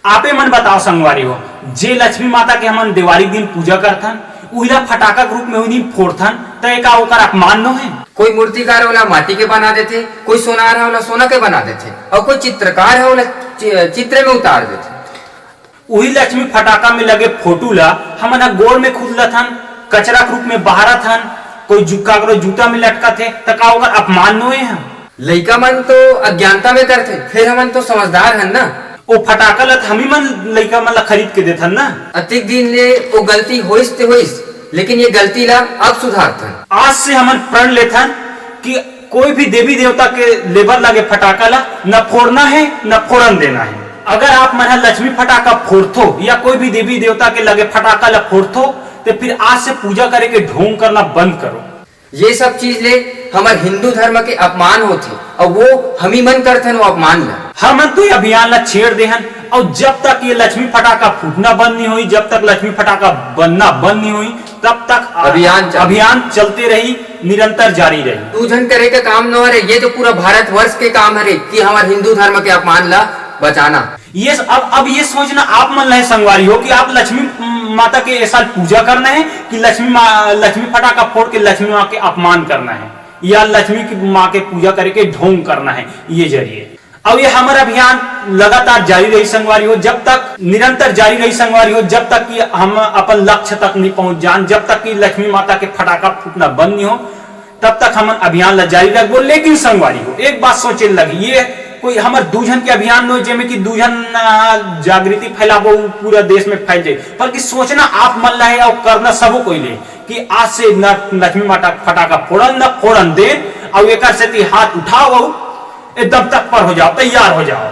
आपे मन बताओ संगवारी हो, जे लक्ष्मी माता के हमन दिवाली दिन पूजा करथन उहिला फटाका के रूप में उन्हीं फोड़थन तो एका ओकर अपमान न है। कोई मूर्तिकार वाला माटी के बना देते, कोई सोनार वाला सोना के बना देते और कोई चित्रकार है वाला चित्र में उतार देते। वही लक्ष्मी फटाका में लगे फोटो ला हमन गोड़ में खुद लथन, कचरा के रूप में बहारा थन, कोई जुक्का करो जूता में लटका थे तका ओकर अपमान न है। लइका मन तो अज्ञानता में करते, फिर हमन तो समझदार हन ना। ओ फटाका ला हम ही मन लइका मन ला खरीद के देथन ना। अतिक दिन ले वो गलती होइस ते होइस, लेकिन ये गलती ला अब सुधारथन। आज से हमन प्रण लेथन कि कोई भी देवी देवता के लेबर लगे फटाका ला न फोड़ना है न फोड़न देना है। अगर आप मन लक्ष्मी फटाका फोड़थो या कोई भी देवी देवता के लगे फटाका ला फोड़थो तो फिर आज से पूजा करे के ढोंग करना बंद करो। ये सब चीज ले हमारे हिंदू धर्म के अपमान होते और वो हम ही मन करथन वो अपमान ला। हमन तो ये अभियान ला छेड़ देहन और जब तक ये लक्ष्मी फटाका फूटना बंद नहीं हुई, जब तक लक्ष्मी फटाका बनना बंद नहीं हुई तब तक अभियान चलते रही, निरंतर जारी रही। तू जन करे का काम न हरे, ये तो पूरा भारत वर्ष के काम हरे कि हमारे हिंदू धर्म के अपमान ला बचाना। ये अब ये सोचना आप मन रहे संगवारी हो कि आप लक्ष्मी माता के ऐसा पूजा करना है कि लक्ष्मी फटाका फोड़ के लक्ष्मी माँ के अपमान करना है या लक्ष्मी की माँ के पूजा करके ढोंग करना है। ये जरिए अब ये हमारा अभियान लगातार जारी रही संगवारी हो, जब तक निरंतर जारी रही संगवारी हो, जब तक कि हम अपन लक्ष्य तक नहीं पहुंच जान, जब तक कि लक्ष्मी माता के फटाका फूटना बंद नहीं हो तब तक हम अभियान जारी रखबो। लेकिन संगवारी हो एक बात सोचे लगी, ये कोई हमारे दूजन के अभियान में जेमे कि दूजन जागृति फैलाबो पूरा देश में फैल जाए, बल्कि सोचना आप मन रहे और करना सबो कोई ले कि आज से न लक्ष्मी माता फटाका फोड़न न फोड़न दे और एक से हाथ उठाओ एकदम तत्पर हो जाओ, तैयार हो जाओ।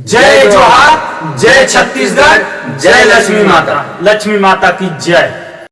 जय जोहार, जय छत्तीसगढ़, जय लक्ष्मी माता, लक्ष्मी माता की जय।